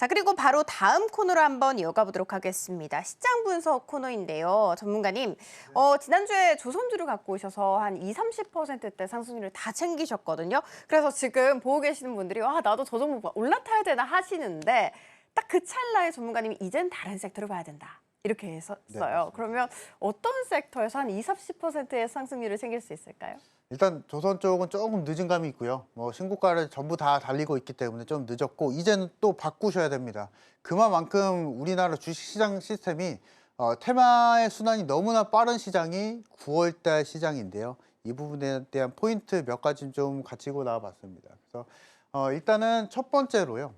자, 그리고 바로 다음 코너로 한번 이어가 보도록 하겠습니다. 시장 분석 코너인데요. 전문가님, 지난주에 조선주를 갖고 오셔서 한 20-30%대 상승률을 다 챙기셨거든요. 그래서 지금 보고 계시는 분들이 나도 저 종목 올라타야 되나 하시는데 딱 그 찰나에 전문가님이 이젠 다른 섹터를 봐야 된다. 이렇게 네, 했었어요. 맞습니다. 그러면 어떤 섹터에서 한 20-30%의 상승률을 챙길 수 있을까요? 일단 조선 쪽은 조금 늦은 감이 있고요. 신고가를 전부 다 달리고 있기 때문에 좀 늦었고 이제는 또 바꾸셔야 됩니다. 그만큼 우리나라 주식시장 시스템이 테마의 순환이 너무나 빠른 시장이 9월달 시장인데요. 이 부분에 대한 포인트 몇 가지 좀 가지고 나와봤습니다. 그래서 일단은 첫 번째로요.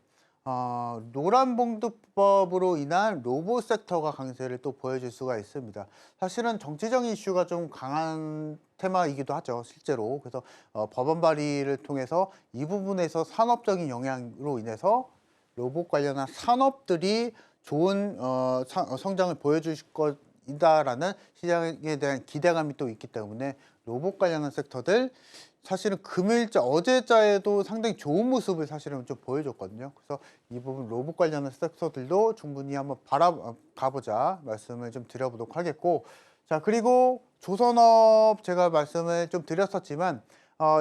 노란봉투법으로 인한 로봇 섹터가 강세를 또 보여줄 수가 있습니다. 사실은 정치적인 이슈가 좀 강한 테마이기도 하죠, 실제로. 그래서 법안 발의를 통해서 이 부분에서 산업적인 영향으로 인해서 로봇 관련한 산업들이 좋은 성장을 보여줄 것이다라는 시장에 대한 기대감이 또 있기 때문에 로봇 관련한 sek터들 사실은 금일자 어제자에도 상당히 좋은 모습을 사실은 좀 보여줬거든요. 그래서 이 부분 로봇 관련한 섹터들도 충분히 한번 가보자 말씀을 좀 드려보도록 하겠고, 자 그리고 조선업 제가 말씀을 좀 드렸었지만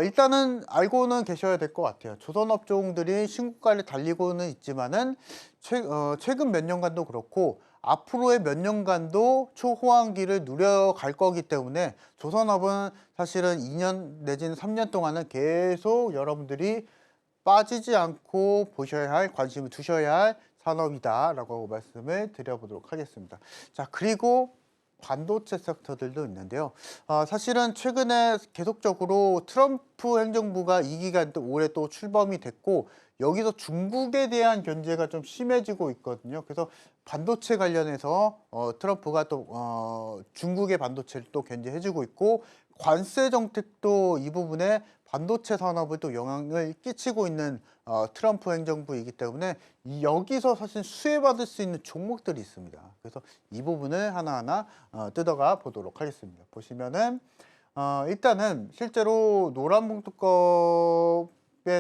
일단은 알고는 계셔야 될 것 같아요. 조선업 종들이 신고가를 달리고는 있지만은 최근 몇 년간도 그렇고 앞으로의 몇 년간도 초호황기를 누려갈 거기 때문에 조선업은 사실은 2년 내지는 3년 동안은 계속 여러분들이 빠지지 않고 보셔야 할, 관심을 두셔야 할 산업이다라고 말씀을 드려보도록 하겠습니다. 자, 그리고 반도체 섹터들도 있는데요. 사실은 최근에 계속적으로 트럼프 행정부가 이 기간 또 올해 또 출범이 됐고 여기서 중국에 대한 견제가 좀 심해지고 있거든요. 그래서 반도체 관련해서 트럼프가 또 중국의 반도체를 또 견제해주고 있고 관세 정책도 이 부분에 반도체 산업을 또 영향을 끼치고 있는 트럼프 행정부이기 때문에 여기서 사실 수혜받을 수 있는 종목들이 있습니다. 그래서 이 부분을 하나하나 뜯어가 보도록 하겠습니다. 보시면은 일단은 실제로 노란봉투법의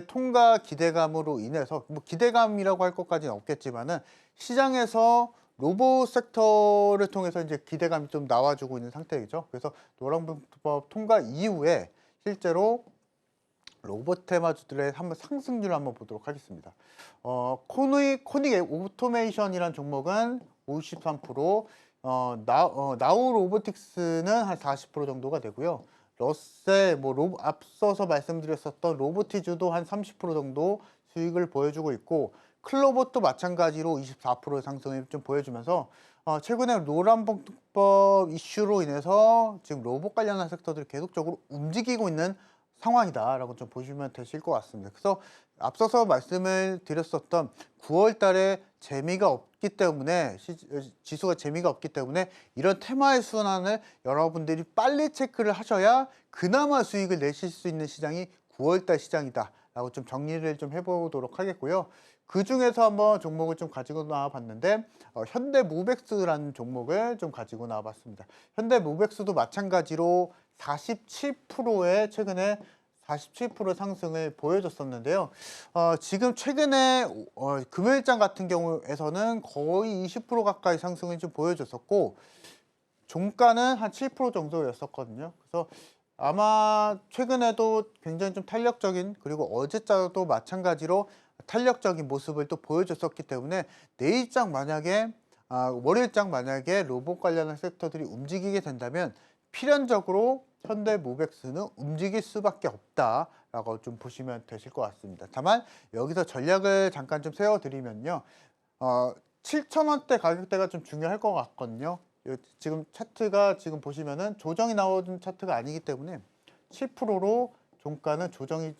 통과 기대감으로 인해서 뭐 기대감이라고 할 것까지는 없겠지만은 시장에서 로봇 섹터를 통해서 이제 기대감이 좀 나와주고 있는 상태이죠. 그래서 노란봉투법 통과 이후에 실제로 로봇 테마주들의 한번 상승률을 한번 보도록 하겠습니다. 코닉 오토메이션이라는 종목은 53%, 나우 로보틱스는 한 40% 정도가 되고요. 러셀, 앞서서 말씀드렸었던 로보티즈도 한 30% 정도 수익을 보여주고 있고, 클로봇도 마찬가지로 24% 상승을 좀 보여주면서 최근에 노란봉투법 이슈로 인해서 지금 로봇 관련한 섹터들이 계속적으로 움직이고 있는 상황이다라고 좀 보시면 되실 것 같습니다. 그래서 앞서서 말씀을 드렸었던 9월 달에 재미가 없기 때문에 지수가 재미가 없기 때문에 이런 테마의 순환을 여러분들이 빨리 체크를 하셔야 그나마 수익을 내실 수 있는 시장이 9월 달 시장이다라고 좀 정리를 좀 해보도록 하겠고요. 그 중에서 한번 종목을 좀 가지고 나와봤는데 현대모백스라는 종목을 좀 가지고 나와봤습니다. 현대모백스도 마찬가지로 47%의 최근에 47% 상승을 보여줬었는데요. 지금 최근에 금요일장 같은 경우에서는 거의 20% 가까이 상승을 좀 보여줬었고 종가는 한 7% 정도였었거든요. 그래서 아마 최근에도 굉장히 좀 탄력적인 그리고 어제자도 마찬가지로 탄력적인 모습을 또 보여줬었기 때문에 내일장 만약에 월요일장 만약에 로봇 관련한 섹터들이 움직이게 된다면 필연적으로 현대모백스는 움직일 수밖에 없다라고 좀 보시면 되실 것 같습니다. 다만 여기서 전략을 잠깐 좀 세워드리면요. 7,000원대 가격대가 좀 중요할 것 같거든요. 지금 차트가 지금 보시면은 조정이 나오는 차트가 아니기 때문에 7%로 종가는 조정이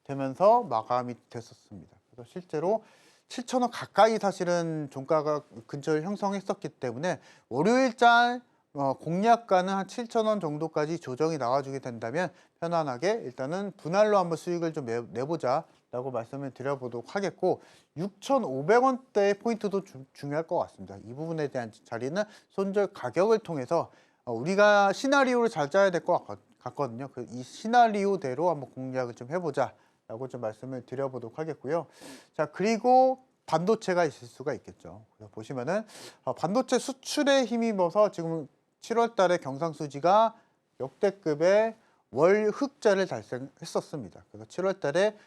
되면서 마감이 됐었습니다. 그래서 실제로 7,000원 가까이 사실은 종가가 근처를 형성했었기 때문에 월요일장 공략가는 한 7,000원 정도까지 조정이 나와주게 된다면 편안하게 일단은 분할로 한번 수익을 좀 내보자 라고 말씀을 드려보도록 하겠고 6,500원대의 포인트도 중요할 것 같습니다. 이 부분에 대한 자리는 손절 가격을 통해서 우리가 시나리오를 잘 짜야 될 것 같거든요. 이 시나리오대로 한번 공략을 좀 해보자 라고 좀 말씀을 드려보도록 하겠고요. 자, 그리고 반도체가 있을 수가 있겠죠. 그래서 보시면은 반도체 수출에 힘입어서 지금 7월 달에 경상수지가 역대급의 월 흑자를 달성했었습니다. 그래서 7월 달에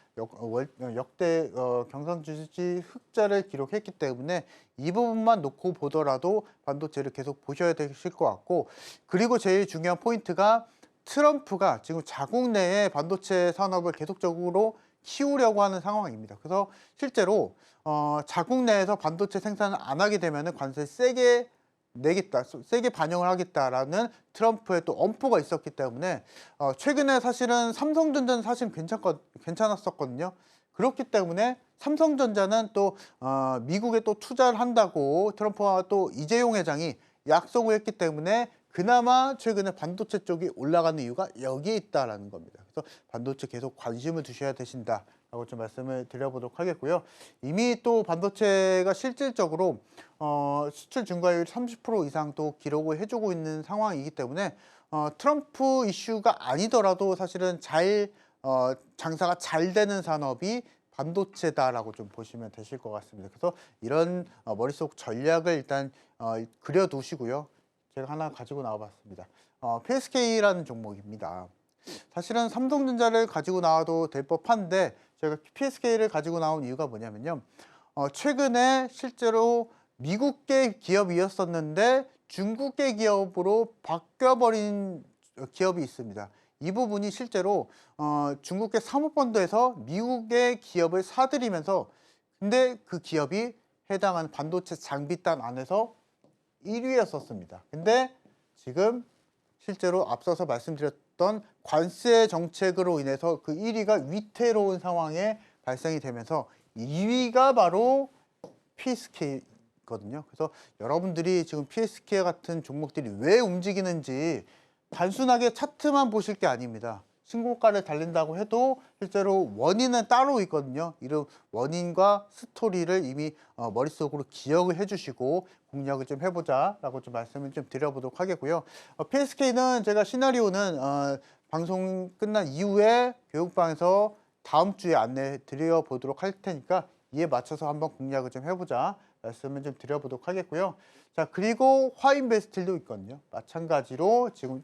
역대 경상수지 흑자를 기록했기 때문에 이 부분만 놓고 보더라도 반도체를 계속 보셔야 되실 것 같고, 그리고 제일 중요한 포인트가 트럼프가 지금 자국 내에 반도체 산업을 계속적으로 키우려고 하는 상황입니다. 그래서 실제로 자국 내에서 반도체 생산을 안 하게 되면은 관세 세게 내겠다, 세게 반영을 하겠다라는 트럼프의 또 엄포가 있었기 때문에 최근에 사실은 삼성전자는 사실 괜찮았었거든요. 그렇기 때문에 삼성전자는 또 미국에 또 투자를 한다고 트럼프와 또 이재용 회장이 약속을 했기 때문에 그나마 최근에 반도체 쪽이 올라가는 이유가 여기에 있다라는 겁니다. 그래서 반도체 계속 관심을 두셔야 되신다라고 좀 말씀을 드려보도록 하겠고요. 이미 또 반도체가 실질적으로 수출 증가율 30% 이상 또 기록을 해주고 있는 상황이기 때문에 트럼프 이슈가 아니더라도 사실은 장사가 잘 되는 산업이 반도체다라고 좀 보시면 되실 것 같습니다. 그래서 이런 머릿속 전략을 일단 그려두시고요. 제가 하나 가지고 나와봤습니다. PSK라는 종목입니다. 사실은 삼성전자를 가지고 나와도 될 법한데 제가 PSK를 가지고 나온 이유가 뭐냐면요. 최근에 실제로 미국계 기업이었었는데 중국계 기업으로 바뀌어버린 기업이 있습니다. 이 부분이 실제로 중국계 사모펀드에서 미국의 기업을 사들이면서, 근데 그 기업이 해당하는 반도체 장비단 안에서 1위였었습니다. 근데 지금 실제로 앞서서 말씀드렸던 관세 정책으로 인해서 그 1위가 위태로운 상황에 발생이 되면서 2위가 바로 PSK거든요. 그래서 여러분들이 지금 PSK 같은 종목들이 왜 움직이는지 단순하게 차트만 보실 게 아닙니다. 신고가를 달린다고 해도 실제로 원인은 따로 있거든요. 이런 원인과 스토리를 이미 머릿속으로 기억을 해주시고 공략을 좀 해보자라고 좀 말씀을 좀 드려보도록 하겠고요. PSK는 제가 시나리오는 방송 끝난 이후에 교육방에서 다음 주에 안내 드려보도록 할 테니까 이에 맞춰서 한번 공략을 좀 해보자 말씀을 좀 드려보도록 하겠고요. 자, 그리고 화인베스틸도 있거든요. 마찬가지로 지금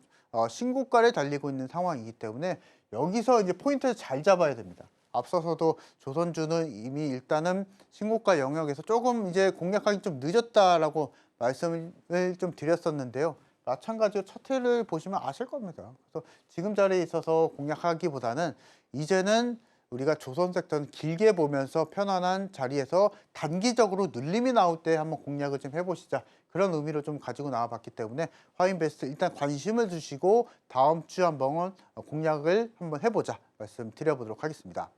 신고가를 달리고 있는 상황이기 때문에 여기서 이제 포인트를 잘 잡아야 됩니다. 앞서서도 조선주는 이미 일단은 신고가 영역에서 조금 이제 공략하기 좀 늦었다라고 말씀을 좀 드렸었는데요. 마찬가지로 차트를 보시면 아실 겁니다. 그래서 지금 자리에 있어서 공략하기보다는 이제는 우리가 조선 섹터는 길게 보면서 편안한 자리에서 단기적으로 눌림이 나올 때 한번 공략을 좀 해보시자, 그런 의미로 좀 가지고 나와봤기 때문에 화인베스트 일단 관심을 주시고 다음 주 한번 공략을 한번 해보자 말씀드려보도록 하겠습니다.